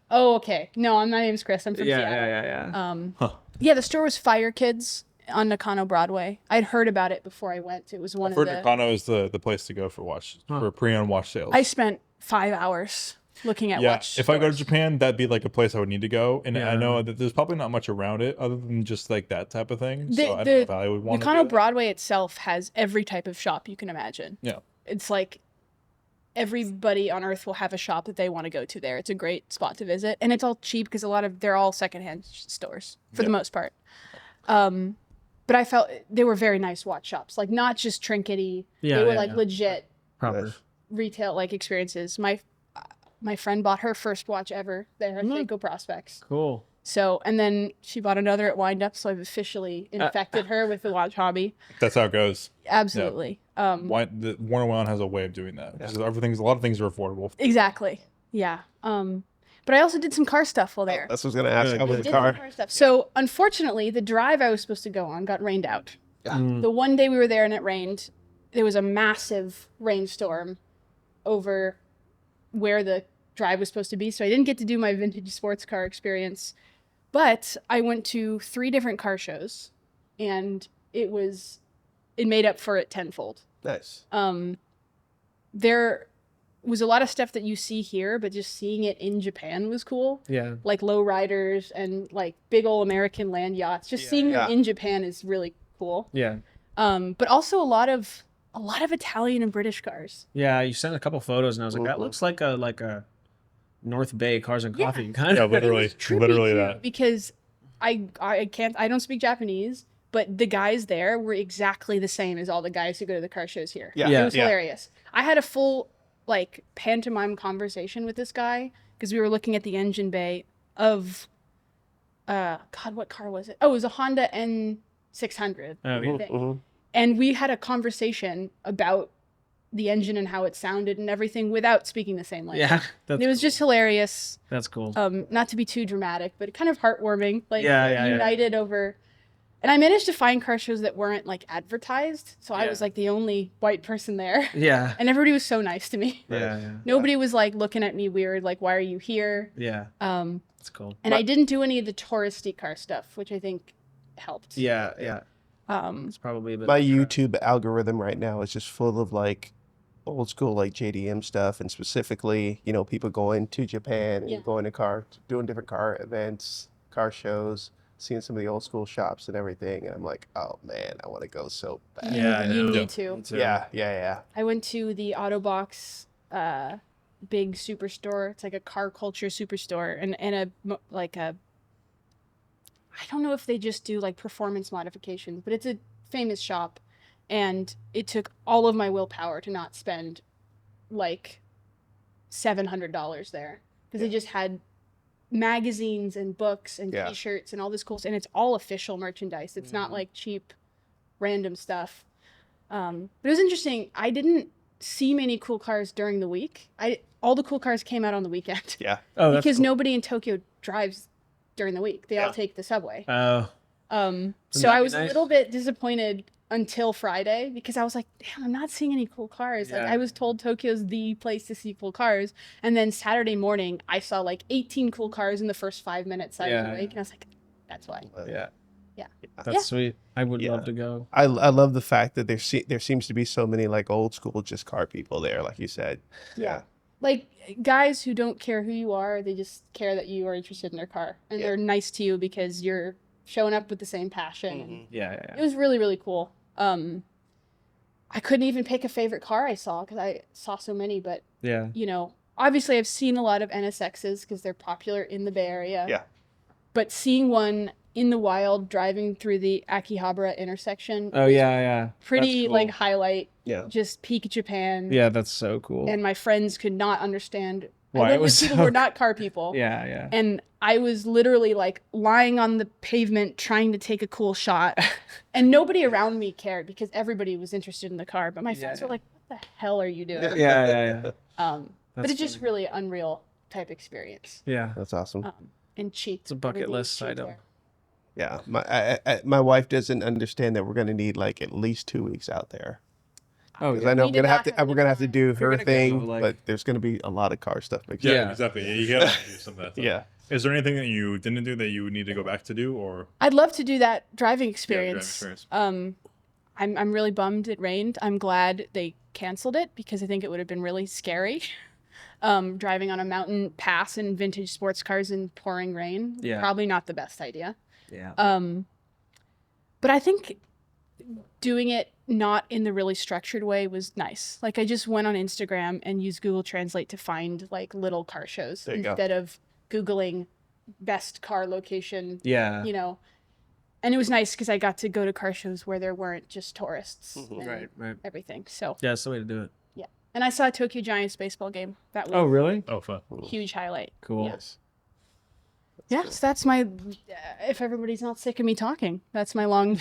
Oh, okay. No, my name's Chris. I'm from Yeah, Seattle. yeah. Yeah, the store was Fire Kids on Nakano Broadway. I'd heard about it before I went. It was one For of the. Nakano is the place to go for pre-owned watch sales. I spent 5 hours looking at watch. If I go to stores. Japan, that'd be like a place I would need to go, and I Yeah. know that there's probably not much around it other than just like that type of thing. So I don't know if I would want to Nakano do that. Broadway itself has every type of shop you can imagine. Yeah. It's like everybody on earth will have a shop that they want to go to there. It's a great spot to visit, and it's all cheap because they're all secondhand stores for the most part. But I felt they were very nice watch shops, like not just trinkety. Yeah, they were yeah, like yeah. legit Proper. retail like experiences. My friend bought her first watch ever there at Seiko Prospects. Cool. So, and then she bought another at Wind Up, so I've officially infected her with the watch hobby. That's how it goes. Absolutely. The Warner Wellon has a way of doing that. Because a lot of things are affordable. Exactly. Yeah. But I also did some car stuff while there. That's what I was going to ask. Good, How was good. the Did some car? car stuff. So, unfortunately, the drive I was supposed to go on got rained out. Mm. The one day we were there and it rained, there was a massive rainstorm over where the drive was supposed to be. So I didn't get to do my vintage sports car experience. But I went to 3 different car shows and it made up for it tenfold. Nice. There was a lot of stuff that you see here, but just seeing it in Japan was cool. Yeah. Like low riders and like big old American land yachts. Just seeing them in Japan is really cool. Yeah. But also a lot of Italian and British cars. Yeah. You sent a couple photos, and I was like, that looks like a North Bay Cars and Coffee kind Yeah, of. literally. Trippy Literally too, that. because I don't speak Japanese, but the guys there were exactly the same as all the guys who go to the car shows here. Yeah. Yeah. It was hilarious. I had a full like pantomime conversation with this guy because we were looking at the engine bay of God, what car was it? Oh, it was a Honda N600. Oh, yeah. thing. And we had a conversation about the engine and how it sounded and everything without speaking the same language. Yeah. That's It was just hilarious. That's cool. Not to be too dramatic, but kind of heartwarming. Like Yeah. united over. And I managed to find car shows that weren't like advertised, so I Yeah. was like the only white person there, Yeah. and everybody was so nice to me. Yeah. Nobody was like looking at me weird, like why are you here? Yeah. And That's cool. I didn't do any of the touristy car stuff, which I think helped. Yeah. Um, It's probably a bit. My YouTube algorithm right now is just full of like old school like JDM stuff, and specifically, people going to Japan and Yeah. going to doing different car events, car shows, seeing some of the old school shops and everything. And I'm like, oh man, I want to go so bad. Yeah, I you know. need to. Me too. Yeah. I went to the Autobox big superstore. It's like a car culture superstore, and I don't know if they just do like performance modifications, but it's a famous shop, and it took all of my willpower to not spend like $700 there because they just had magazines and books and Yeah. t-shirts and all this cool stuff, and it's all official merchandise. It's not like cheap random stuff. But it was interesting. I didn't see many cool cars during the week. All the cool cars came out on the weekend. Yeah. Oh, that's because cool. nobody in Tokyo drives during the week. They all take the subway. Oh. So that I be was a nice? little bit disappointed until Friday because I was like, damn, I'm not seeing any cool cars. Like Yeah. I was told Tokyo's the place to see cool cars. And then Saturday morning, I saw like 18 cool cars in the first 5 minutes I was Yeah. awake. And I was like, that's why. Yeah. Yeah. That's Yeah. sweet. I would Yeah. love to go. I love the fact that there seems to be so many like old school just car people there, like you said. Yeah. Like guys who don't care who you are, they just care that you are interested in their car. And they're nice to you because you're showing up with the same passion. And Yeah. it was really, really cool. I couldn't even pick a favorite car I saw because I saw so many, but Yeah. obviously I've seen a lot of NSXs because they're popular in the Bay Area. Yeah. But seeing one in the wild driving through the Akihabara intersection, Oh yeah. pretty That's cool. like highlight, Yeah. just peak Japan. Yeah, that's so cool. And my friends could not understand. Why I it went was with people so who were not car people. Yeah. And I was literally like lying on the pavement trying to take a cool shot. And nobody around me cared because everybody was interested in the car. But my friends were like, what the hell are you doing? Yeah. But That's it's just really unreal type experience. Yeah. That's awesome. And cheap. It's a bucket Everything's list cheap item. there. Yeah, my wife doesn't understand that we're going to need like at least 2 weeks out there. Oh, Because yeah. I know We did not have we're gonna have to do her gonna go, thing, like- but there's gonna be a lot of car stuff. Mixed Yeah, in. Yeah. exactly. Yeah, you gotta do some of that stuff. Yeah. Is there anything that you didn't do that you would need to go back to do, or I'd love to do that driving driving experience. experience? I'm really bummed it rained. I'm glad they canceled it because I think it would have been really scary. Driving on a mountain pass in vintage sports cars in pouring rain. Yeah. Probably not the best idea. Yeah. But I think doing it not in the really structured way was nice. Like I just went on Instagram and used Google Translate to find like little car shows There you go. instead of Googling best car location, Yeah. you know. And it was nice because I got to go to car shows where there weren't just tourists and Right. Right. everything. So Yeah, that's the way to do it. yeah. And I saw a Tokyo Giants baseball game. That was Oh, really? Oh, fun. a huge highlight. Cool. Yes. Yeah, so that's my. If everybody's not sick of me talking, that's my long,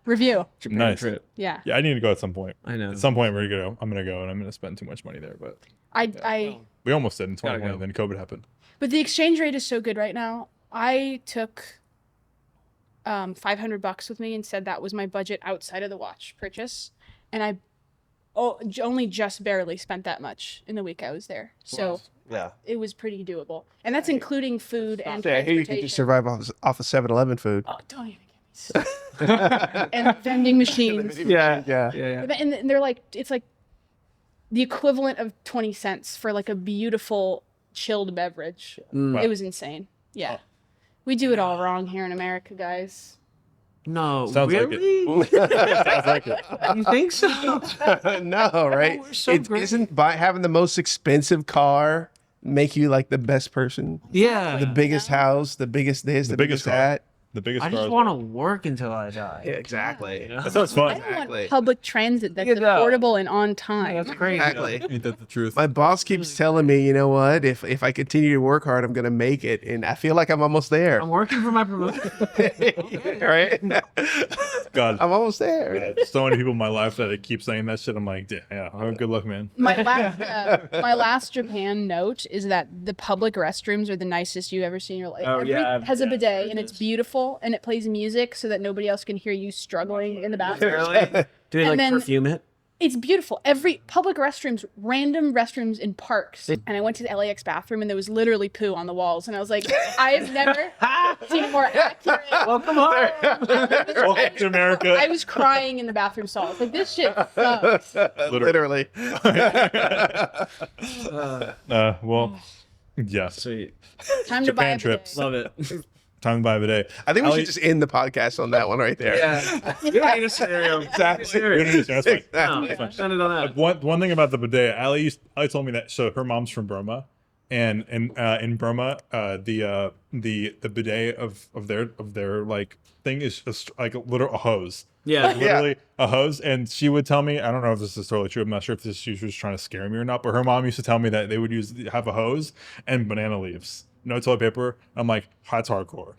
review. Japan Nice. trip. Yeah, Yeah, I need to go at some point. I know. At some point, I'm gonna go, and I'm gonna spend too much money there. But I. we almost did in Gotta 2020, go. then COVID happened. But the exchange rate is so good right now. I took $500 with me and said that was my budget outside of the watch purchase, and I only just barely spent that much in the week I was there. So Yeah. it was pretty doable, and that's including food and I hear you can just transportation. survive off of 7-Eleven food. Oh, don't even get me started. And vending machines. Yeah. Yeah. Yeah. Yeah. And they're like, it's like the equivalent of 20 cents for like a beautiful chilled beverage. Mm. It was insane. Yeah. We do it all wrong here in America, guys. No. Sounds like it. really? Sounds like it. You think so? No, right? we're so great. Isn't by having the most expensive car make you like the best person? Yeah. The biggest house, the biggest this, the biggest biggest car. that. The biggest I just cars. want to work until I die. Yeah, exactly. You know? That sounds I fun. don't Exactly. want public transit that's You know. affordable and on time. That's crazy. Exactly. Ain't that the truth? My boss keeps telling me, you know what? If I continue to work hard, I'm gonna make it, and I feel like I'm almost there. I'm working for my promotion. Right? God, I'm almost there. so many people in my life that keep saying that shit. I'm like, yeah, oh, good luck, man. My last Japan note is that the public restrooms are the nicest you've ever seen in your life. Oh, yeah, has a yeah, bidet and it it's is. beautiful and it plays music so that nobody else can hear you struggling in the bathroom. Really? Do they And like then- perfume it? It's beautiful. Every public restrooms, random restrooms in parks. And I went to the LAX bathroom and there was literally poo on the walls. And I was like, I have never seen a more accurate. Welcome home. Welcome to America. I was crying in the bathroom stall. Like, this shit sucks. Literally. Well, yeah. Sweet. Time to buy Japan a bidet. trips. Love it. Time to buy a bidet. I think we Ali- should just end the podcast on that one right there. Yeah. You don't need a scenario. Exactly. We don't need to- that's fine. No, Exactly. spend it on that. One thing about the bidet, Ali told me that. So her mom's from Burma, and in Burma, the bidet of their like thing is just like a hose. Yeah. Literally a hose. And she would tell me, I don't know if this is totally true. I'm not sure if she was trying to scare me or not, but her mom used to tell me that they would have a hose and banana leaves, no toilet paper. I'm like, that's hardcore.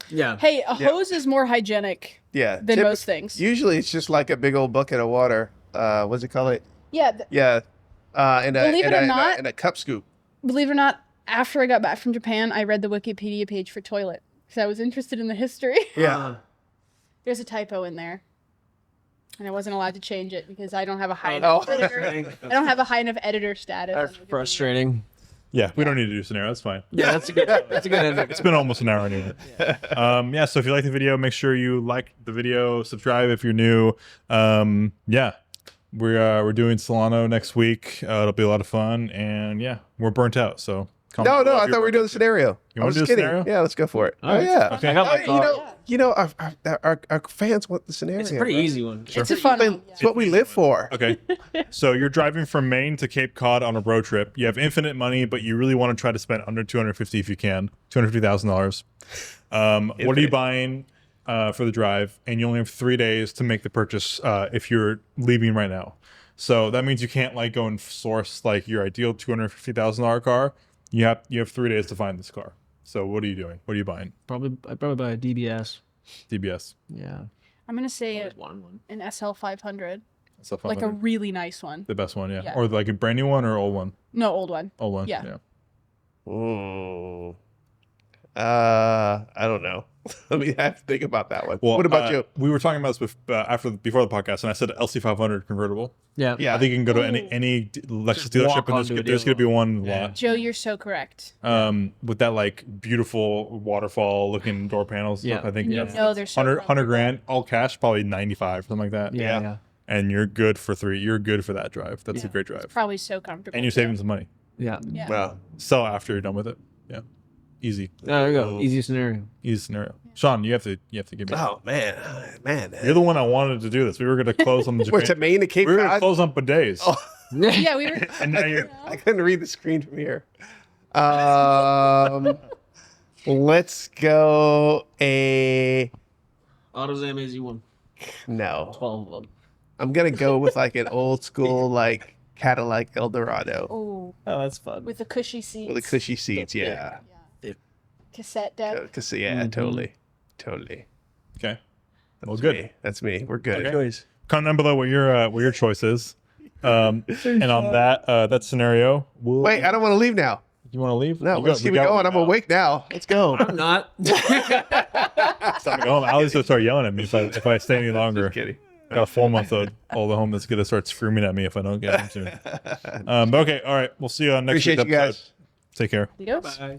Yeah. Hey, a hose is more hygienic Yeah. than most things. Usually it's just like a big old bucket of water. What's it called? Yeah, Yeah. Believe it or not- in a cup scoop. believe it or not, after I got back from Japan, I read the Wikipedia page for toilet because I was interested in the history. Yeah. There's a typo in there, and I wasn't allowed to change it because I don't have a high Oh. enough editor. I don't have a high enough editor status. on That's Wikipedia. frustrating. Yeah, we don't need to do scenario. That's fine. Yeah, that's a good ending. It's been almost an hour anyway. Yeah, so if you like the video, make sure you like the video, subscribe if you're new. Yeah, we're doing Solano next week. It'll be a lot of fun, and yeah, we're burnt out. So No, comment below I if thought you're we were burnt doing out. the scenario. You I wanna was do the kidding. scenario? Yeah, let's go for it. All right. Oh yeah. Okay, I got my thought. Our fans want the scenario. It's a pretty right? easy one. It's a fun one. It's what we live for. Okay, so you're driving from Maine to Cape Cod on a road trip. You have infinite money, but you really want to try to spend under $250 if you can, $250,000. What are you buying for the drive? And you only have 3 days to make the purchase if you're leaving right now. So that means you can't like go and source like your ideal $250,000 car. You have 3 days to find this car. So what are you doing? What are you buying? I'd probably buy a DBS. DBS. Yeah. I'm gonna say Always wanted one. an SL 500, Stuff like a really nice one. the best one, yeah. Yeah. Or like a brand new one or old one? No, old one. Old one. Yeah. I don't know. Let me have to think about that one. Well, What about you? We were talking about this before the podcast, and I said LC500 convertible. Yeah. Yeah. I think you can go to any Lexus dealership, walk and onto a there's going to be dealer. one in the Yeah. lot. Joe, you're so correct. With that like beautiful waterfall looking door panels. Yeah. Stuff, I think And you that's know they're so 100 grand, all cash, probably 95, something like that. Yeah. Yeah. Yeah. And you're good for 3. You're good for that drive. That's a Yeah. great drive. probably so comfortable. And you're saving some money. Yeah. Yeah. Well, Sell after you're done with it. Yeah. Easy. There you go. Oh. Easy scenario. Easy scenario. Sean, you have to give me. oh man. You're the one I wanted to do this. We were going to close on Where's Japan. to Maine to Cape We were going to Cod? close on bidets. Oh. Yeah, we were. And now you're. I couldn't read the screen from here. Let's go a AutoZone AZ1. no. 12 of them. I'm gonna go with like an old school like Cadillac Eldorado Oh, Oh, that's fun. with the cushy seats. with the cushy seats. Yeah. Cassette deck. Cause yeah, Mhm. totally. Okay. That's Well, good. me. That's me. We're good. Okay. Choice. Comment down below what your choice is. And on that scenario, we'll. Wait, I don't want to leave now. You want to leave? No, You let's go- keep we it got going. one I'm now. awake now. Let's go. I'm not. It's time to go home. Allie's gonna start yelling at me if I stay any longer. Just kidding. I got a 4-month-old all the home that's gonna start screaming at me if I don't get him soon. But okay, all right. We'll see you on next Appreciate week's you episode. guys. Take care. Adios. Bye.